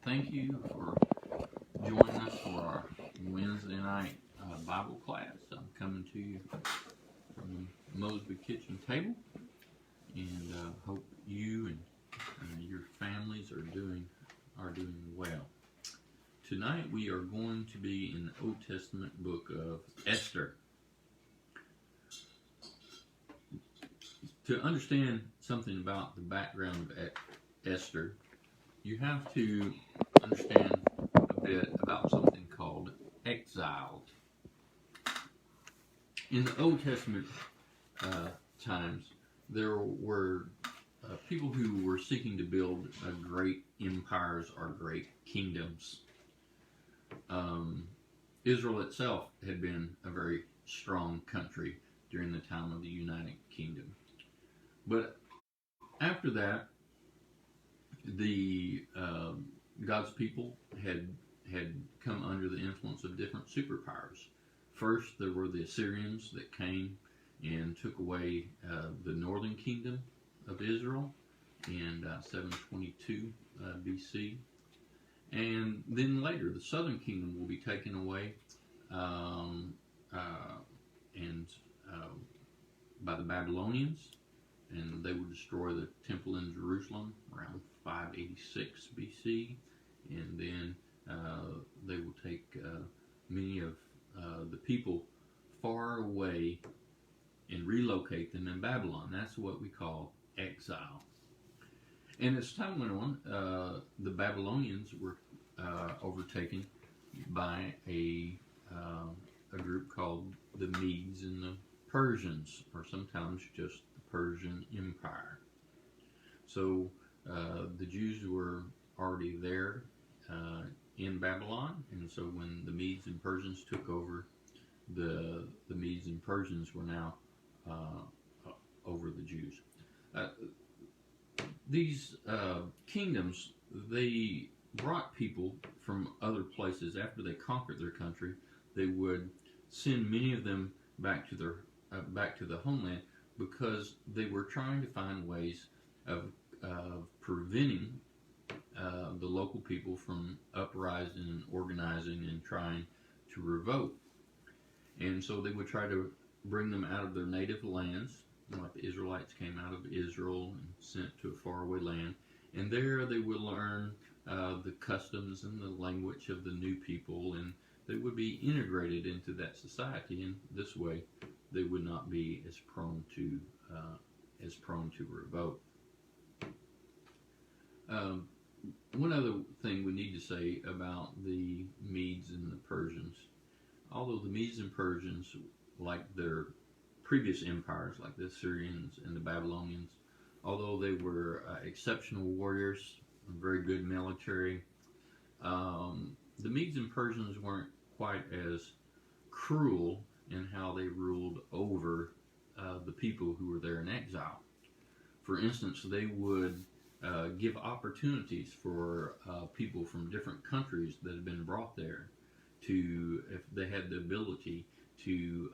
Thank you for joining us for our Wednesday night Bible class. I'm coming to you from the Mosby kitchen table, and hope you and your families are doing well. Tonight we are going to be in the Old Testament book of Esther. To understand something about the background of Esther, you have to understand a bit about something called exile. In the Old Testament times, there were people who were seeking to build great empires or great kingdoms. Israel itself had been a very strong country during the time of the United Kingdom. But after that, the God's people had come under the influence of different superpowers. First, there were the Assyrians that came and took away the northern kingdom of Israel in 722 BC. And then later, the southern kingdom will be taken away by the Babylonians, and they would destroy the temple in Jerusalem around 586 BC, and then they will take many of the people far away and relocate them in Babylon. That's what we call exile. And as time went on, the Babylonians were overtaken by a group called the Medes and the Persians, or sometimes just the Persian Empire. So the Jews were already there in Babylon, and so when the Medes and Persians took over, the Medes and Persians were now over the Jews. These kingdoms, they brought people from other places. After they conquered their country, they would send many of them back to the homeland, because they were trying to find ways of preventing the local people from uprising and organizing and trying to revolt. And so they would try to bring them out of their native lands, like the Israelites came out of Israel and sent to a faraway land. And there they would learn the customs and the language of the new people, and they would be integrated into that society. And this way, they would not be as prone to revolt. One other thing we need to say about the Medes and the Persians: although the Medes and Persians, like their previous empires, like the Assyrians and the Babylonians, although they were exceptional warriors, very good military, the Medes and Persians weren't quite as cruel in how they ruled over the people who were there in exile. For instance, they would give opportunities for people from different countries that had been brought there to, if they had the ability to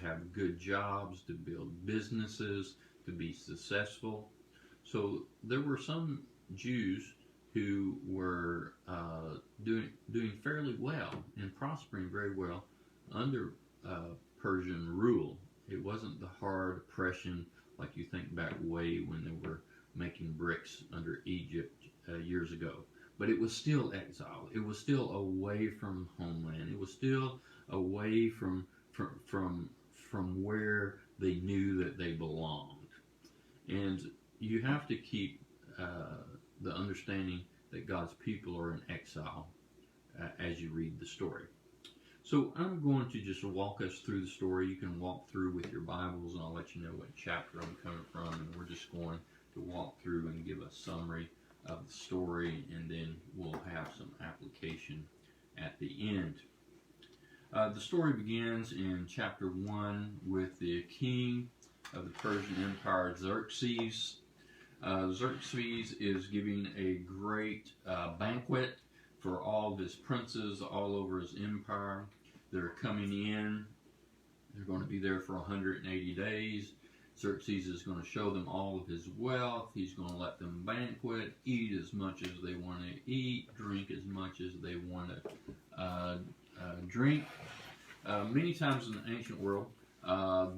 have good jobs, to build businesses, to be successful. So there were some Jews who were doing fairly well and prospering very well under Persian rule. It wasn't the hard oppression like you think back way when they were making bricks under Egypt years ago. But it was still exile. It was still away from homeland. It was still away from where they knew that they belonged. And you have to keep the understanding that God's people are in exile as you read the story. So I'm going to just walk us through the story. You can walk through with your Bibles, and I'll let you know what chapter I'm coming from. And we're just going to walk through and give a summary of the story, and then we'll have some application at the end. The story begins in chapter 1 with the king of the Persian Empire, Xerxes. Xerxes is giving a great banquet for all of his princes all over his empire. They're coming in. They're going to be there for 180 days. Xerxes is going to show them all of his wealth. He's going to let them banquet, eat as much as they want to eat, drink as much as they want to drink. Many times in the ancient world,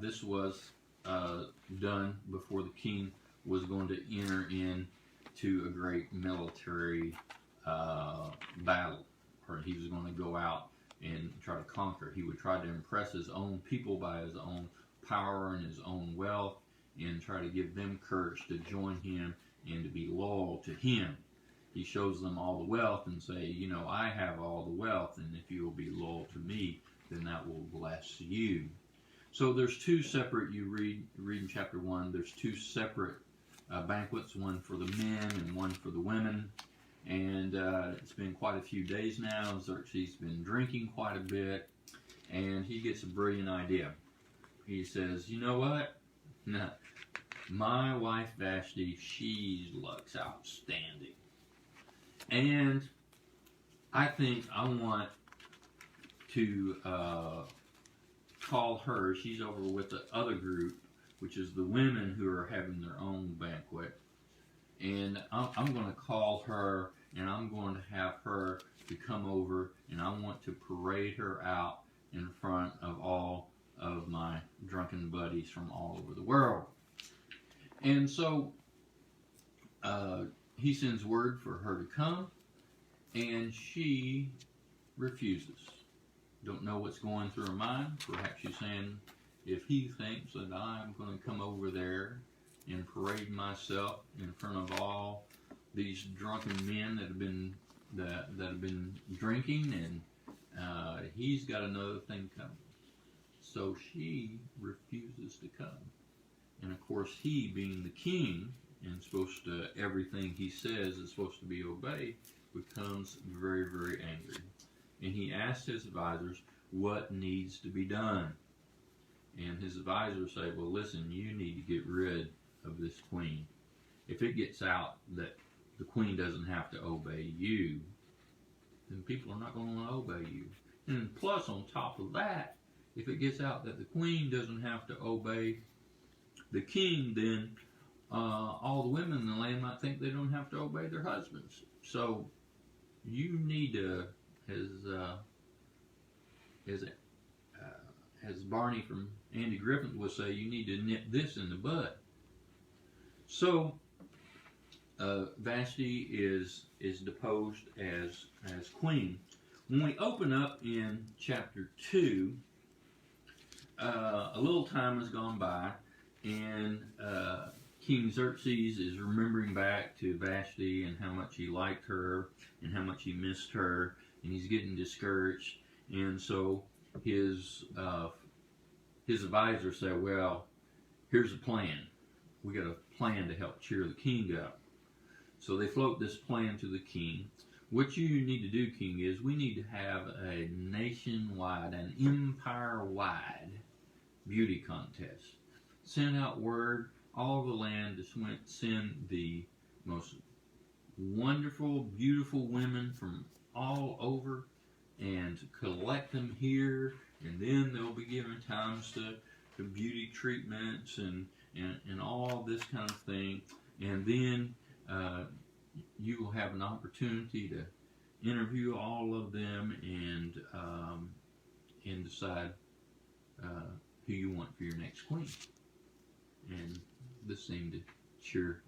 this was done before the king was going to enter into a great military battle, or he was going to go out and try to conquer. He would try to impress his own people by his own power and his own wealth, and try to give them courage to join him and to be loyal to him. He shows them all the wealth and say, you know, I have all the wealth, and if you will be loyal to me, then that will bless you. So there's two separate, you read in chapter 1, there's two separate banquets, one for the men and one for the women. And it's been quite a few days now. Xerxes has been drinking quite a bit, and he gets a brilliant idea. He says, you know what? Nah, my wife Vashti, she looks outstanding. And I think I want to call her. She's over with the other group, which is the women who are having their own banquet. And I'm going to call her, and I'm going to have her to come over, and I want to parade her out in front of all of my drunken buddies from all over the world. And so he sends word for her to come, and she refuses. Don't know what's going through her mind. Perhaps she's saying, if he thinks that I'm going to come over there and parade myself in front of all these drunken men that have been drinking, and he's got another thing coming. So she refuses to come. And of course, he, being the king, and supposed to, everything he says is supposed to be obeyed, becomes very, very angry. And he asks his advisors what needs to be done. And his advisors say, well, listen, you need to get rid of this queen. If it gets out that the queen doesn't have to obey you, then people are not going to want to obey you. And plus, on top of that, if it gets out that the queen doesn't have to obey the king, then all the women in the land might think they don't have to obey their husbands. So you need to, as Barney from Andy Griffith would say, you need to nip this in the bud. So Vashti is deposed as queen. When we open up in chapter 2, a little time has gone by, and King Xerxes is remembering back to Vashti and how much he liked her and how much he missed her, and he's getting discouraged. And so his advisors say, well, here's a plan. We got a plan to help cheer the king up. So they float this plan to the king. What you need to do, king, is we need to have a nationwide, an empire-wide beauty contest. Send out word all over the land to send the most wonderful, beautiful women from all over and to collect them here, and then they'll be given times to beauty treatments and all this kind of thing. And then you will have an opportunity to interview all of them and decide who you want for your next queen. And this seemed to cheer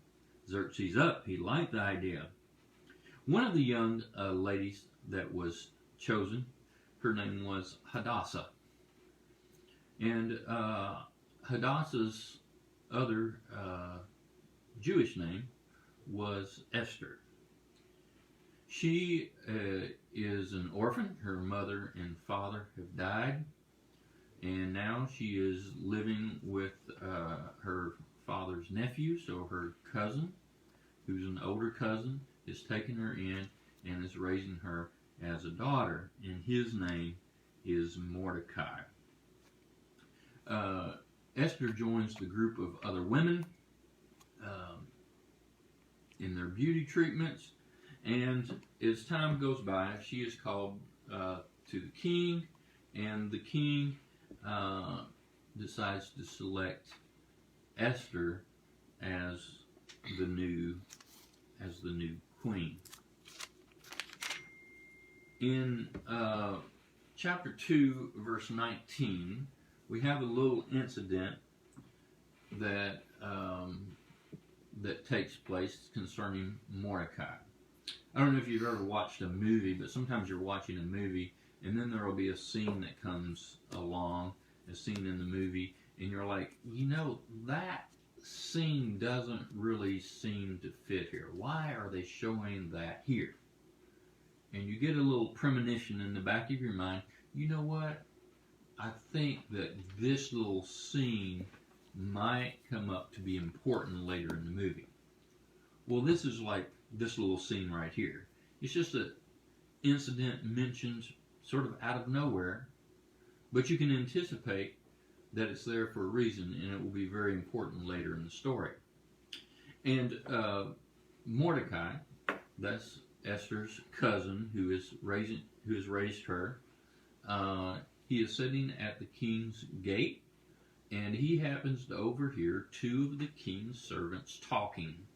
Xerxes up. He liked the idea. One of the young ladies that was chosen, her name was Hadassah. And Hadassah's other Jewish name was Esther. She is an orphan. Her mother and father have died, and now she is living with her father's nephew, so her cousin, who's an older cousin, is taking her in and is raising her as a daughter, and his name is Mordecai. Esther joins the group of other women in their beauty treatments, and as time goes by, she is called to the king, and the king decides to select Esther as the new queen. In chapter 2, verse 19, we have a little incident that that takes place concerning Mordecai. I don't know if you've ever watched a movie, but sometimes you're watching a movie and then there will be a scene that comes along, a scene in the movie, and you're like, that scene doesn't really seem to fit here. Why are they showing that here? And you get a little premonition in the back of your mind, you know what? I think that this little scene might come up to be important later in the movie. Well, this is like this little scene right here. It's just an incident mentioned sort of out of nowhere, but you can anticipate that it's there for a reason, and it will be very important later in the story. And Mordecai, that's Esther's cousin, who has raised her. He is sitting at the king's gate, and he happens to overhear two of the king's servants talking.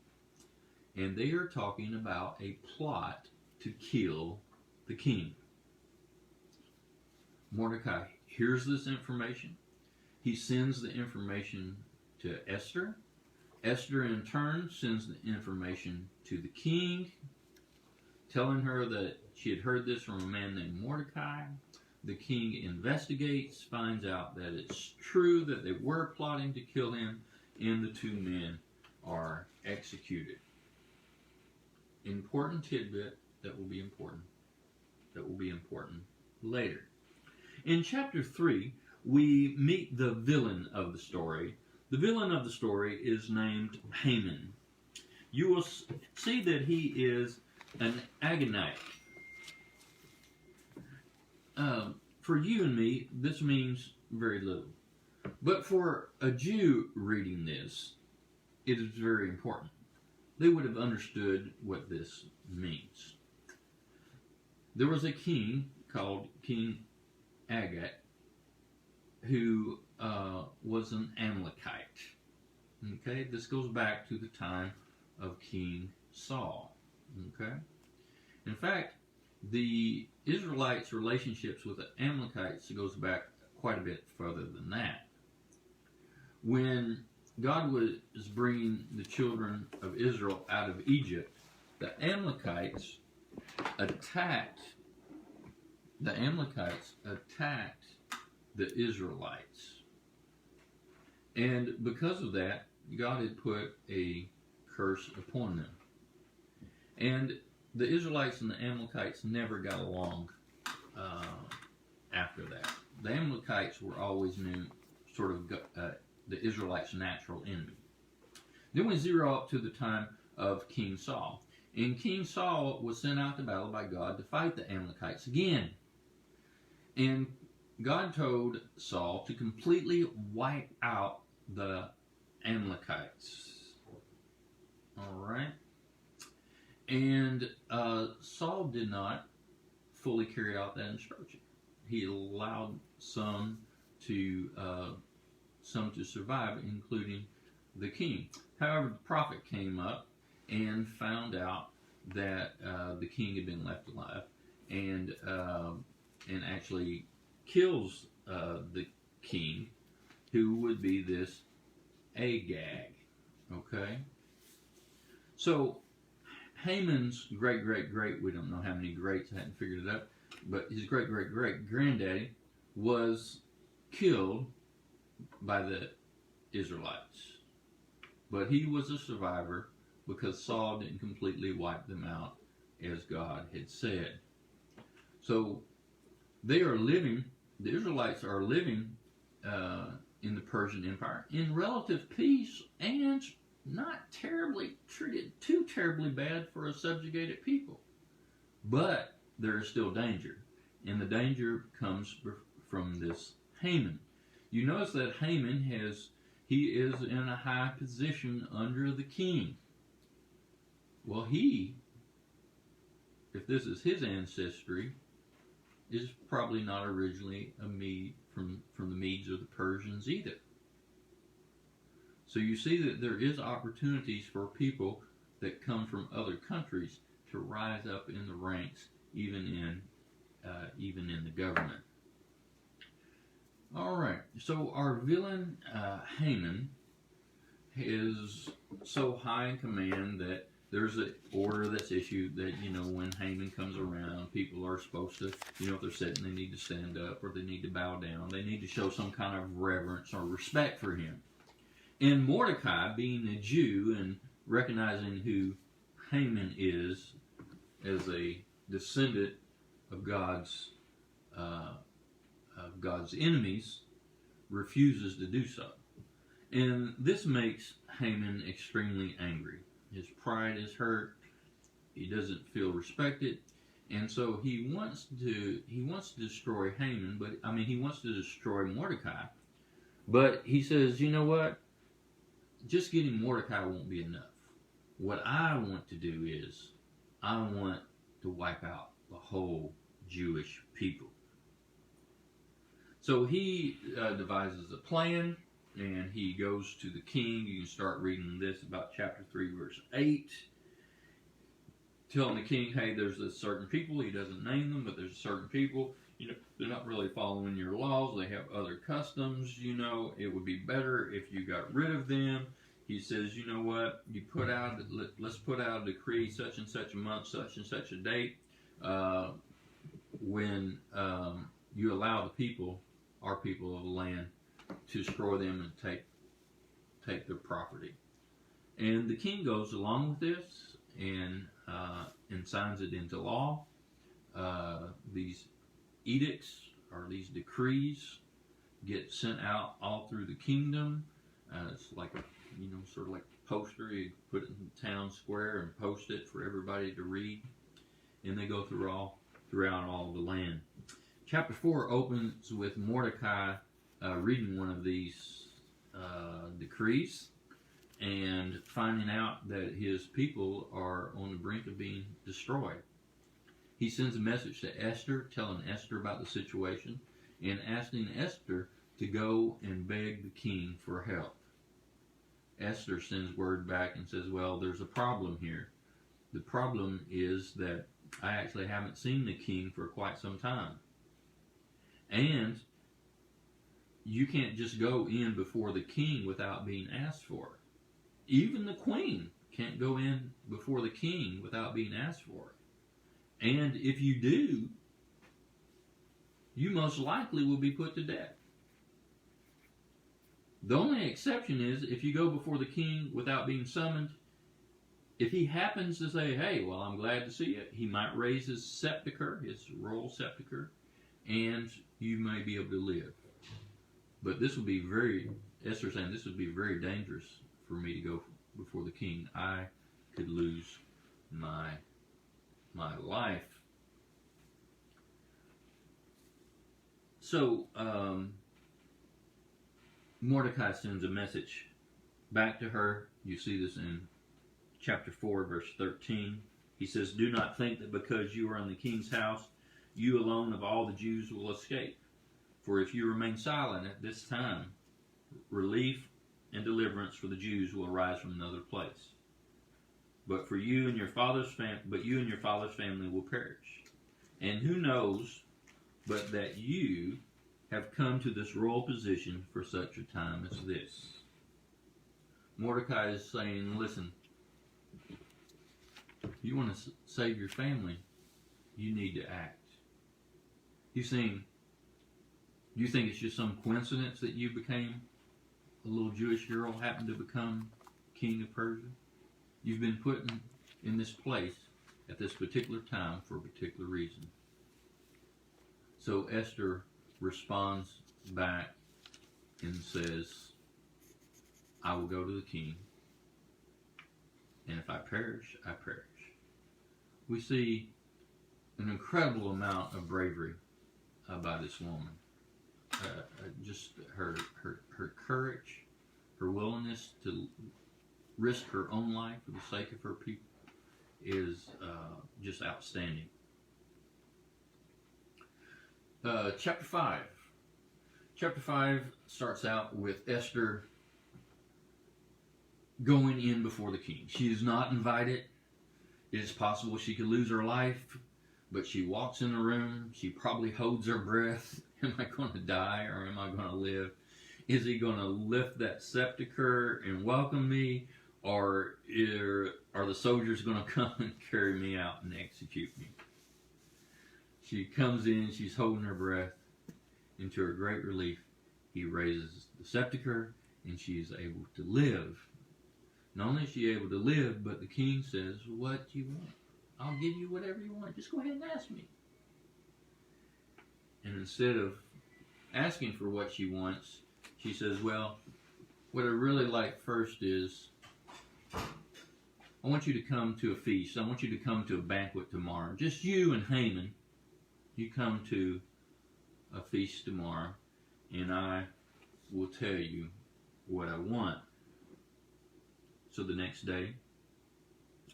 And they are talking about a plot to kill the king. Mordecai hears this information. He sends the information to Esther. Esther, in turn, sends the information to the king, telling her that she had heard this from a man named Mordecai. The king investigates, finds out that it's true, that they were plotting to kill him, and the two men are executed. Important tidbit that will be important later. In chapter 3, we meet the villain of the story. The villain of the story is named Haman. You will see that he is an Agagite. For you and me, this means very little. But for a Jew reading this, it is very important. They would have understood what this means. There was a king called King Agag who was an Amalekite. Okay, this goes back to the time of King Saul. Okay, in fact, the Israelites' relationships with the Amalekites goes back quite a bit further than that. When God was bringing the children of Israel out of Egypt, the Amalekites attacked the Israelites. And because of that, God had put a curse upon them. And the Israelites and the Amalekites never got along after that. The Amalekites were always known sort of the Israelites' natural enemy. Then we zero up to the time of King Saul. And King Saul was sent out to battle by God to fight the Amalekites again. And God told Saul to completely wipe out the Amalekites. Alright? And Saul did not fully carry out that instruction. He allowed some to survive, including the king. However, the prophet came up and found out that the king had been left alive, and actually kills the king, who would be this Agag. Okay? So Haman's great, we don't know how many greats, I hadn't figured it out, but his great granddaddy was killed by the Israelites. But he was a survivor because Saul didn't completely wipe them out as God had said. So they are living, the Israelites are living in the Persian Empire in relative peace and not treated too terribly bad for a subjugated people. But there is still danger. And the danger comes from this Haman. You notice that Haman he is in a high position under the king. Well, if this is his ancestry, is probably not originally a Mede from the Medes or the Persians either. So you see that there is opportunities for people that come from other countries to rise up in the ranks, even in the government. All right. So our villain Haman is so high in command that there's an order that's issued that, when Haman comes around, people are supposed to, if they're sitting, they need to stand up or they need to bow down. They need to show some kind of reverence or respect for him. And Mordecai, being a Jew and recognizing who Haman is as a descendant of God's enemies, refuses to do so. And this makes Haman extremely angry. His pride is hurt. He doesn't feel respected, and so he wants to destroy Haman. But he wants to destroy Mordecai. But he says, you know what? Just getting Mordecai won't be enough. What I want to do is, I want to wipe out the whole Jewish people. So he devises a plan, and he goes to the king. You can start reading this about chapter 3, verse 8. Telling the king, hey, there's a certain people. He doesn't name them, but there's certain people. They're not really following your laws. They have other customs. It would be better if you got rid of them. He says, you know what? Let's put out a decree, such and such a month, such and such a date, when you allow the people, our people of the land, to destroy them and take their property. And the king goes along with this and signs it into law. These edicts or these decrees get sent out all through the kingdom. It's like sort of like a poster. You put it in the town square and post it for everybody to read. And they go throughout all the land. Chapter 4 opens with Mordecai reading one of these decrees and finding out that his people are on the brink of being destroyed. He sends a message to Esther, telling Esther about the situation and asking Esther to go and beg the king for help. Esther sends word back and says, well, there's a problem here. The problem is that I actually haven't seen the king for quite some time. And you can't just go in before the king without being asked for. Even the queen can't go in before the king without being asked for. And if you do, you most likely will be put to death. The only exception is if you go before the king without being summoned. If he happens to say, hey, well, I'm glad to see you, he might raise his sepulcher, his royal sepulcher, and you may be able to live. But this would be Esther's saying, this would be very dangerous for me to go before the king. I could lose my life. So, Mordecai sends a message back to her. You see this in chapter 4, verse 13. He says, do not think that because you are in the king's house, you alone of all the Jews will escape. For if you remain silent at this time, relief and deliverance for the Jews will arise from another place. But you and your father's family will perish. And who knows but that you have come to this royal position for such a time as this. Mordecai is saying, listen, if you want to save your family, you need to act. He's saying, do you think it's just some coincidence that you became a little Jewish girl, happened to become king of Persia? You've been put in this place at this particular time for a particular reason. So Esther responds back and says, I will go to the king, and if I perish, I perish. We see an incredible amount of bravery by this woman. Just her courage, her willingness to risk her own life for the sake of her people is just outstanding. Chapter 5. Chapter 5 starts out with Esther going in before the king. She is not invited. It is possible she could lose her life, but she walks in the room. She probably holds her breath. Am I going to die or am I going to live? Is he going to lift that scepter and welcome me, or are the soldiers going to come and carry me out and execute me? She comes in, she's holding her breath, and to her great relief, he raises the scepter, and she is able to live. Not only is she able to live, but the king says, what do you want? I'll give you whatever you want. Just go ahead and ask me. And instead of asking for what she wants, she says, well, what I really like first is, I want you to come to a feast. I want you to come to a banquet tomorrow. Just you and Haman. You come to a feast tomorrow, and I will tell you what I want. So the next day,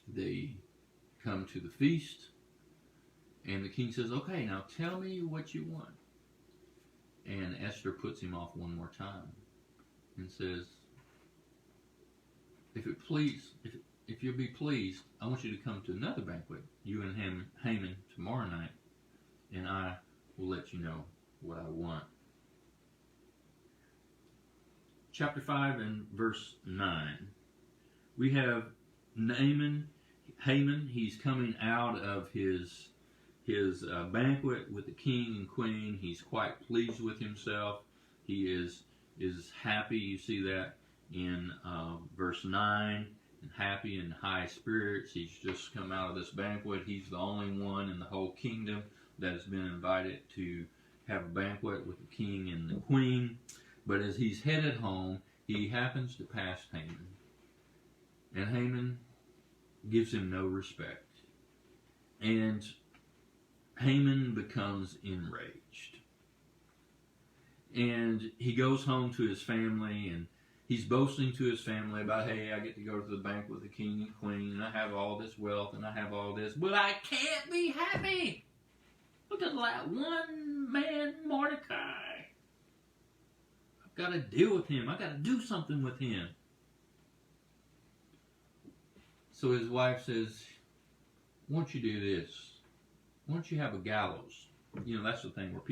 they come to the feast, and the king says, okay, now tell me what you want. And Esther puts him off one more time and says, if you'll be pleased, I want you to come to another banquet, you and Haman tomorrow night, and I will let you know what I want. Chapter 5 and verse 9. We have Haman. He's coming out of his banquet with the king and queen. He's quite pleased with himself. He is happy. You see that in verse 9. And happy and high spirits. He's just come out of this banquet. He's the only one in the whole kingdom that has been invited to have a banquet with the king and the queen. But as he's headed home, he happens to pass Haman. And Haman gives him no respect. And Haman becomes enraged. And he goes home to his family, and he's boasting to his family about, hey, I get to go to the banquet with the king and queen, and I have all this wealth, and I have all this, but I can't be happy. Look at that one man, Mordecai. I've got to deal with him. I've got to do something with him. So his wife says, why don't you do this? Why don't you have a gallows? You know, that's the thing where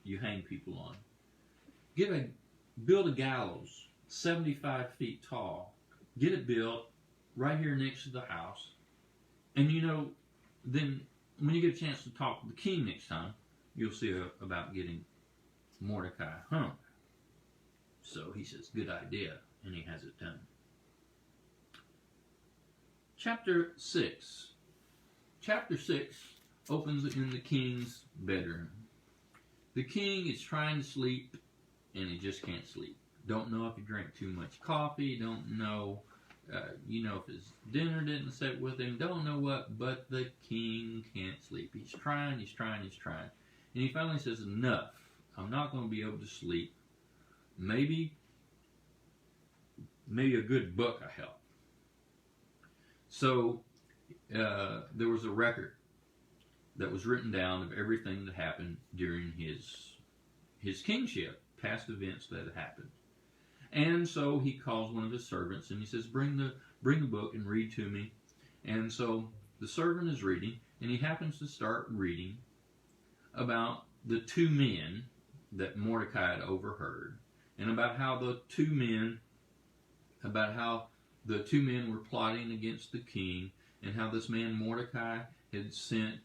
you hang people on. Build a gallows 75 feet tall. Get it built right here next to the house. And you know, then when you get a chance to talk to the king next time, you'll see about getting Mordecai hung. So he says, good idea, and he has it done. Chapter 6. Chapter 6 opens in the king's bedroom. The king is trying to sleep, and he just can't sleep. Don't know if he drank too much coffee. Don't know, if his dinner didn't sit with him. Don't know what, but the king can't sleep. He's trying. And he finally says, enough. I'm not going to be able to sleep. Maybe a good book will help. So there was a record that was written down of everything that happened during his kingship, past events that had happened. And so he calls one of his servants and he says, bring the book and read to me. And so the servant is reading, and he happens to start reading about the two men that Mordecai had overheard, and about how the two men were plotting against the king, and how this man Mordecai had sent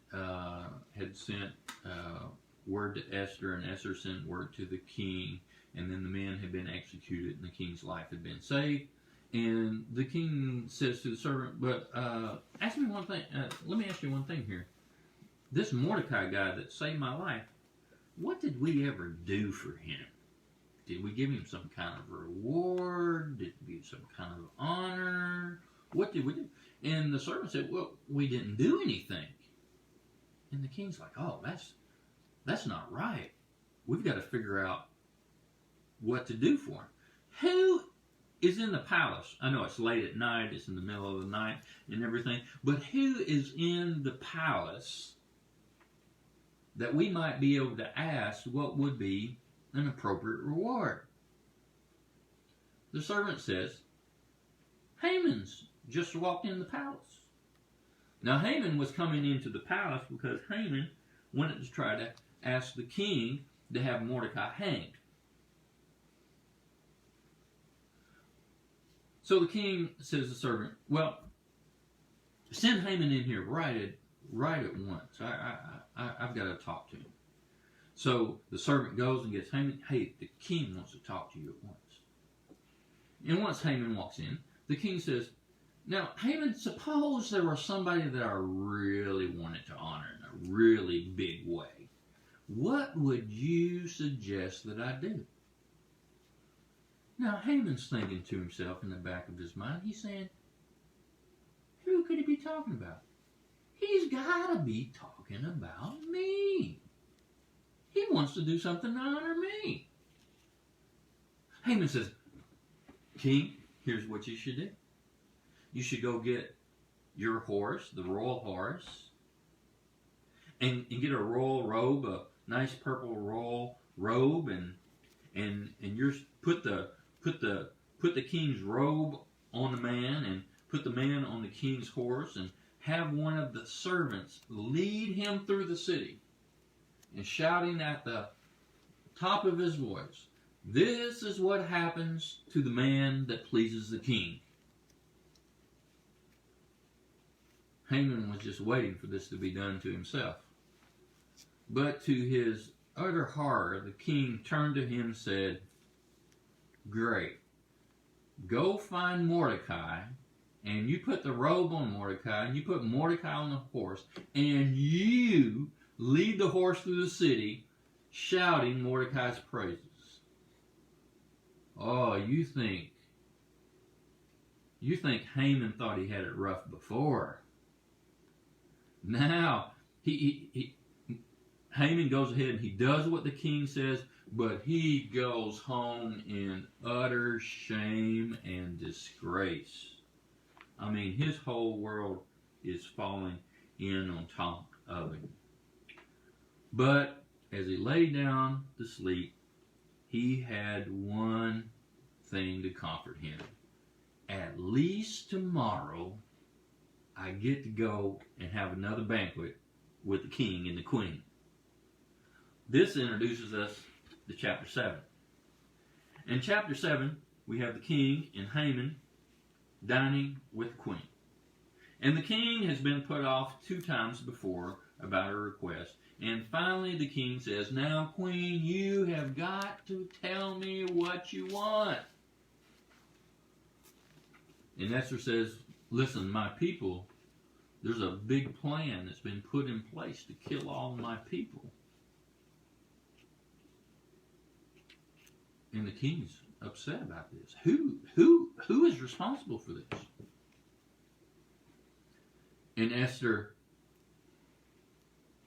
word to Esther, and Esther sent word to the king, and then the men had been executed, and the king's life had been saved. And the king says to the servant, but ask me one thing. Let me ask you one thing here. This Mordecai guy that saved my life, what did we ever do for him? Did we give him some kind of reward? Did we give some kind of honor? What did we do? And the servant said, well, we didn't do anything. And the king's like, oh, that's not right. We've got to figure out what to do for him. Who is in the palace? I know it's late at night, it's in the middle of the night and everything, but who is in the palace that we might be able to ask what would be an appropriate reward? The servant says, Haman's just walked in the palace. Now Haman was coming into the palace because Haman wanted to try to ask the king to have Mordecai hanged. So the king says to the servant, well, send Haman in here right at once. I've got to talk to him. So the servant goes and gets Haman. Hey, the king wants to talk to you at once. And once Haman walks in, the king says, now, Haman, suppose there was somebody that I really wanted to honor in a really big way. What would you suggest that I do? Now, Haman's thinking to himself in the back of his mind. He's saying, who could he be talking about? He's got to be talking about me. He wants to do something to honor me. Haman says, King, here's what you should do. You should go get your horse, the royal horse, and get a royal robe, a nice purple royal robe, and you put the king's robe on the man, and put the man on the king's horse, and have one of the servants lead him through the city, and shouting at the top of his voice, this is what happens to the man that pleases the king. Haman was just waiting for this to be done to himself. But to his utter horror, the king turned to him and said, great. Go find Mordecai, and you put the robe on Mordecai, and you put Mordecai on the horse, and you lead the horse through the city, shouting Mordecai's praises. Oh, you think Haman thought he had it rough before. Now, Haman goes ahead and he does what the king says, but he goes home in utter shame and disgrace. I mean, his whole world is falling in on top of him. But as he lay down to sleep, he had one thing to comfort him. At least tomorrow, I get to go and have another banquet with the king and the queen. This introduces us to chapter 7. In chapter 7, we have the king and Haman dining with the queen. And the king has been put off 2 times before about her request. And finally the king says, now, queen, you have got to tell me what you want. And Esther says, listen, my people, there's a big plan that's been put in place to kill all my people. And the king's upset about this. Who is responsible for this? And Esther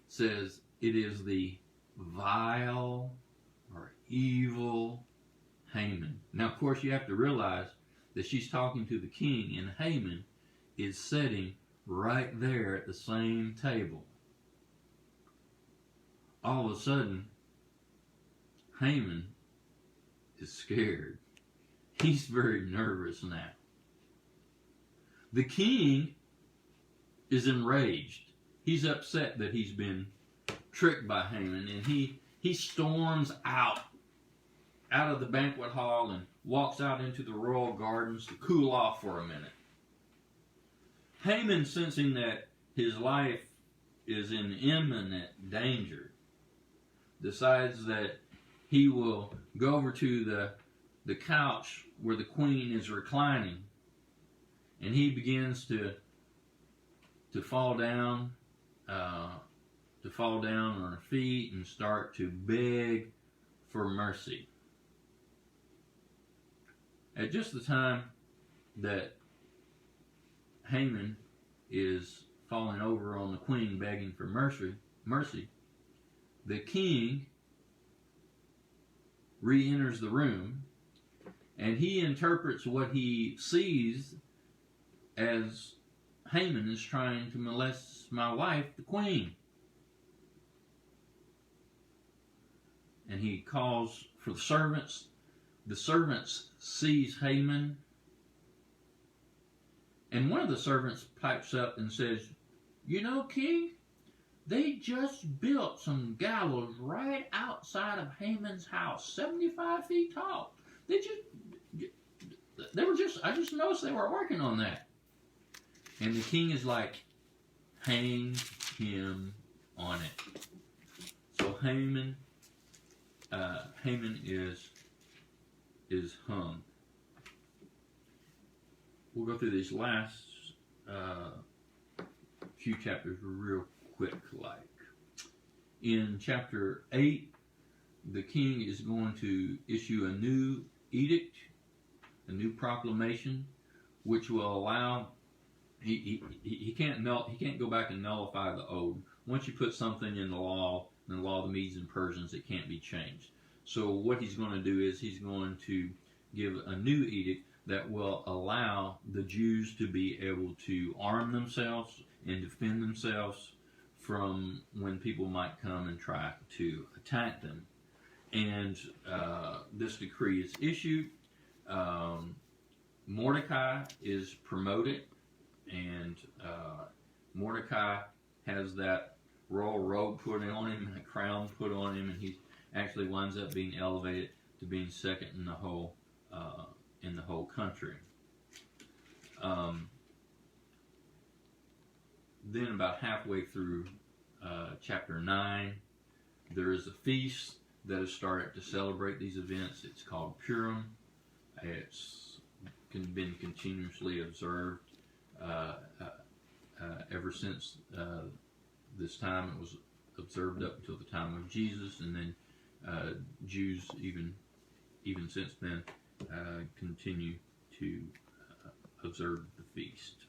says it is the vile or evil Haman. Now, of course, you have to realize that she's talking to the king, and Haman is sitting right there at the same table. All of a sudden, Haman is scared. He's very nervous now. The king is enraged. He's upset that he's been tricked by Haman, and he storms out of the banquet hall and walks out into the royal gardens to cool off for a minute. Haman, sensing that his life is in imminent danger, decides that he will go over to the couch where the queen is reclining, and he begins to fall down on her feet and start to beg for mercy. At just the time that Haman is falling over on the queen begging for mercy, the king re-enters the room, and he interprets what he sees as Haman is trying to molest my wife, the queen. And he calls for the servants. The servants seize Haman, And one of the servants pipes up and says, "You know, King, they just built some gallows right outside of Haman's house, 75 feet tall. I just noticed they were working on that." And the king is like, "Hang him on it." So Haman is hung. We'll go through these last few chapters real quick. Like in chapter 8, the king is going to issue a new edict, a new proclamation, which will allow he can't go back and nullify the old. Once you put something in the law of the Medes and Persians, it can't be changed. So what he's going to do is he's going to give a new edict that will allow the Jews to be able to arm themselves and defend themselves from when people might come and try to attack them. And this decree is issued. Mordecai is promoted, and Mordecai has that royal robe put on him and a crown put on him, and he actually winds up being elevated to being second in the whole country. Then about halfway through chapter 9, there is a feast that has started to celebrate these events. It's called Purim. It's been continuously observed ever since this time. It was observed up until the time of Jesus, and then Jews even since then continue to observe the feast.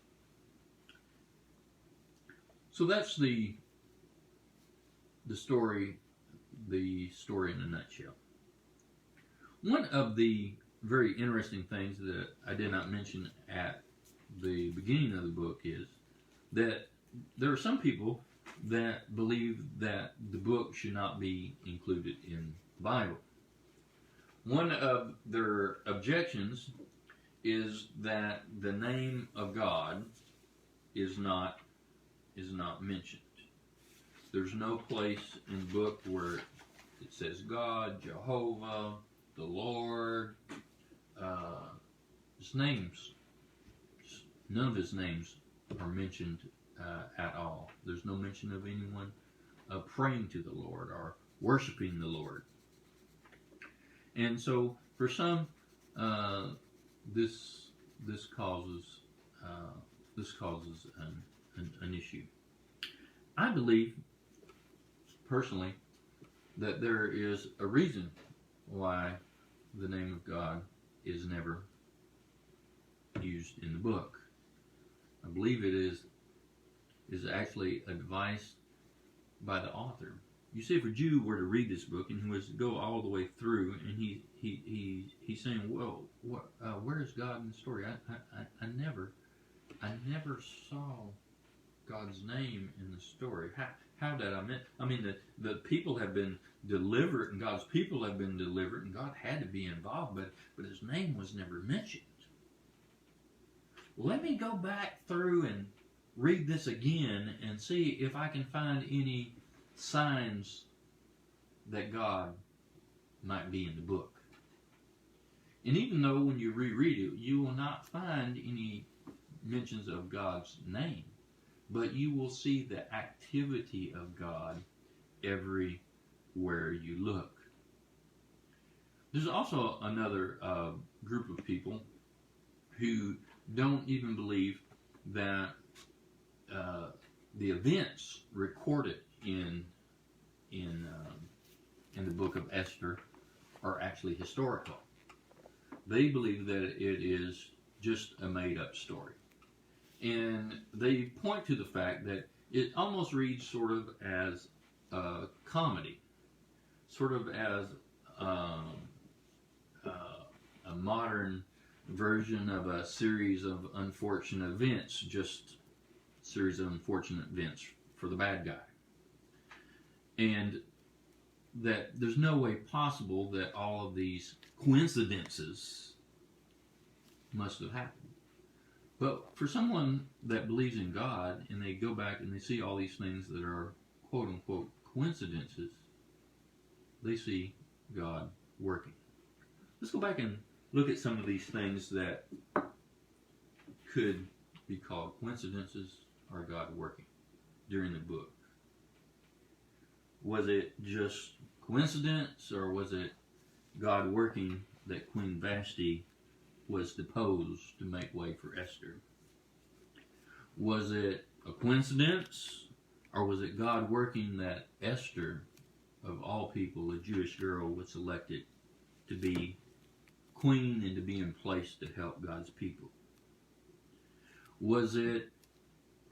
So that's the story in a nutshell. One of the very interesting things that I did not mention at the beginning of the book is that there are some people that believe that the book should not be included in the Bible. One of their objections is that the name of God is not mentioned. There's no place in the book where it says God, Jehovah, the Lord. His names, none of his names are mentioned at all. There's no mention of anyone praying to the Lord or worshiping the Lord. And so, for some, this causes an issue. I believe, personally, that there is a reason why the name of God is never used in the book. I believe it is actually a device by the author. You see, if a Jew were to read this book and he was to go all the way through, and he's saying, "Well, where is God in the story? I never saw God's name in the story. How did I mean the people have been delivered, and God's people have been delivered, and God had to be involved, but his name was never mentioned. Let me go back through and read this again and see if I can find any signs that God might be in the book." And even though when you reread it, you will not find any mentions of God's name, but you will see the activity of God everywhere you look. There's also another group of people who don't even believe that the events recorded in the Book of Esther are actually historical. They believe that it is just a made-up story. And they point to the fact that it almost reads sort of as a comedy, sort of as a modern version of a series of unfortunate events, just a series of unfortunate events for the bad guy. And that there's no way possible that all of these coincidences must have happened. But for someone that believes in God and they go back and they see all these things that are quote unquote coincidences, they see God working. Let's go back and look at some of these things that could be called coincidences or God working during the book. Was it just coincidence, or was it God working that Queen Vashti was deposed to make way for Esther? Was it a coincidence, or was it God working that Esther, of all people, a Jewish girl, was selected to be queen and to be in place to help God's people? Was it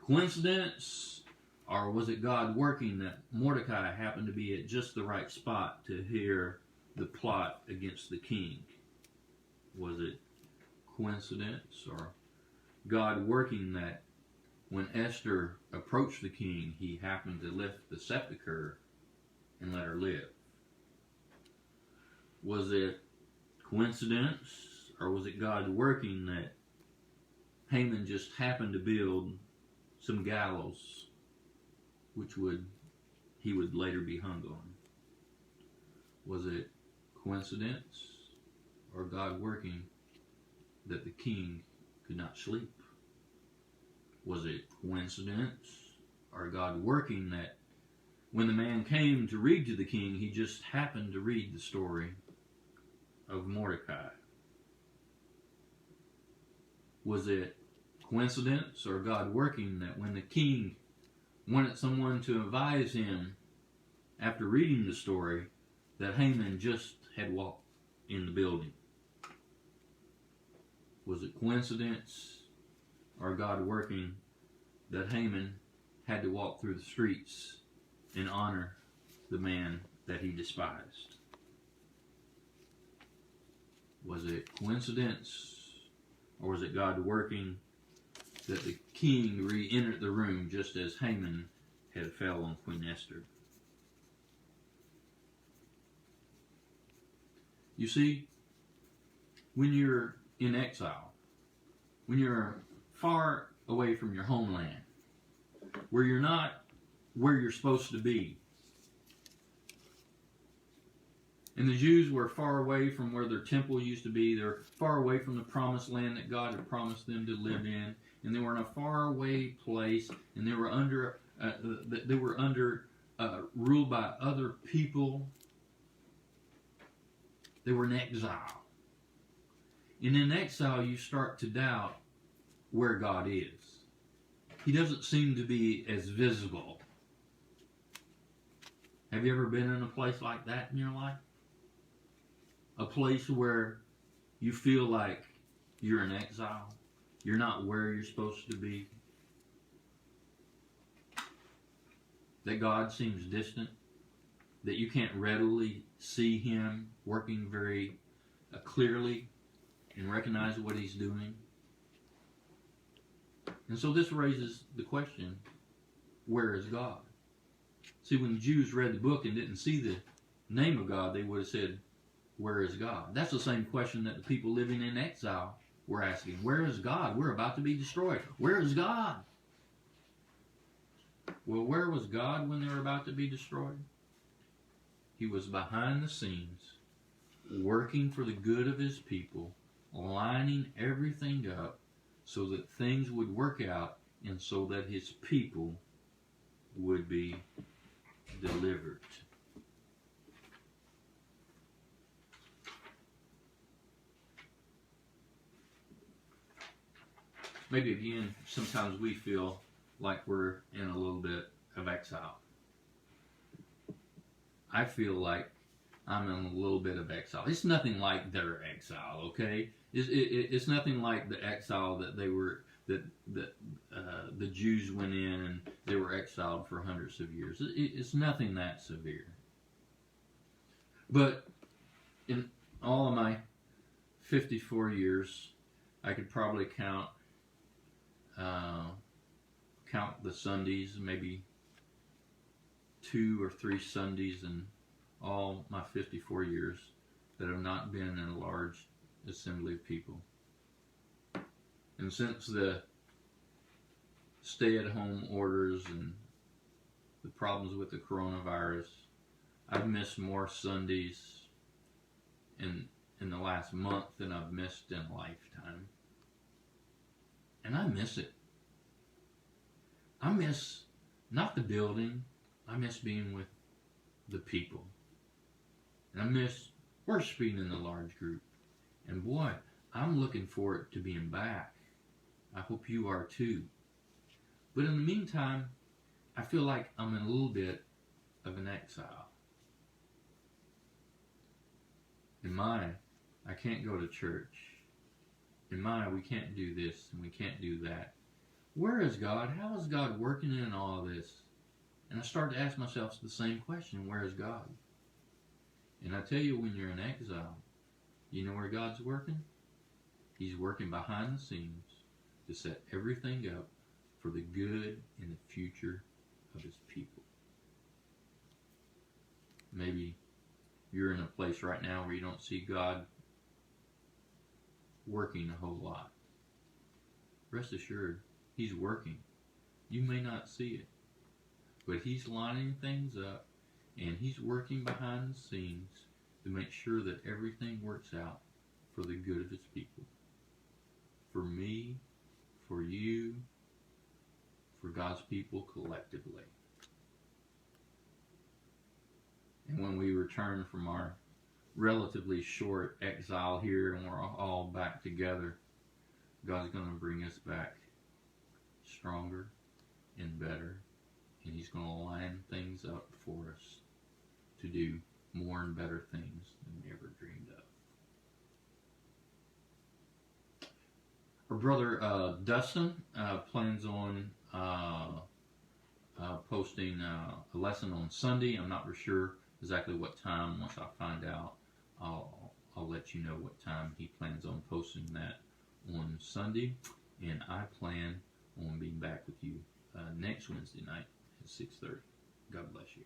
coincidence, or was it God working that Mordecai happened to be at just the right spot to hear the plot against the king? Was it coincidence, or God working that when Esther approached the king, he happened to lift the sepulchre and let her live? Was it coincidence, or was it God working that Haman just happened to build some gallows which he would later be hung on? Was it coincidence, or God working that the king could not sleep? Was it coincidence, or God working that when the man came to read to the king, he just happened to read the story of Mordecai? Was it coincidence, or God working that when the king wanted someone to advise him after reading the story, that Haman just had walked in the building? Was it coincidence, or God working that Haman had to walk through the streets and honor the man that he despised? Was it coincidence, or was it God working that the king re-entered the room just as Haman had fell on Queen Esther? You see, when you're in exile, when you're far away from your homeland, where you're not where you're supposed to be, and the Jews were far away from where their temple used to be, they're far away from the promised land that God had promised them to live in, and they were in a far away place, and they were under ruled by other people. They were in exile. And in exile, you start to doubt where God is. He doesn't seem to be as visible. Have you ever been in a place like that in your life? A place where you feel like you're in exile. You're not where you're supposed to be. That God seems distant. That you can't readily see Him working very clearly and recognize what He's doing. And so this raises the question, where is God? See, when the Jews read the book and didn't see the name of God, they would have said, where is God? That's the same question that the people living in exile were asking. Where is God? We're about to be destroyed. Where is God? Well, where was God when they were about to be destroyed? He was behind the scenes, working for the good of His people, lining everything up so that things would work out and so that His people would be delivered. Maybe again, sometimes we feel like we're in a little bit of exile. I feel like I'm in a little bit of exile. It's nothing like their exile, okay? It's nothing like the exile that they were that the Jews went in and they were exiled for hundreds of years. It's nothing that severe. But in all of my 54 years, I could probably count the Sundays, maybe 2 or 3 Sundays in all my 54 years that have not been in a large assembly of people. And since the stay-at-home orders and the problems with the coronavirus, I've missed more Sundays in the last month than I've missed in a lifetime. And I miss it. I miss not the building, I miss being with the people. And I miss worshiping in the large group. And boy, I'm looking forward to being back. I hope you are too. But in the meantime, I feel like I'm in a little bit of an exile. In mine, I can't go to church. In mine, we can't do this and we can't do that. Where is God? How is God working in all this? And I start to ask myself the same question, where is God? And I tell you, when you're in exile, you know where God's working? He's working behind the scenes to set everything up for the good and the future of his people. Maybe you're in a place right now where you don't see God working a whole lot. Rest assured, he's working. You may not see it, but he's lining things up and he's working behind the scenes to make sure that everything works out for the good of his people. For me, for you, for God's people collectively. And when we return from our relatively short exile here and we're all back together, God's going to bring us back stronger and better, and he's going to line things up for us to do more and better things than we ever dreamed of. Our brother Dustin plans on posting a lesson on Sunday. I'm not sure exactly what time. Once I find out, I'll let you know what time he plans on posting that on Sunday. And I plan on being back with you next Wednesday night at 6:30. God bless you.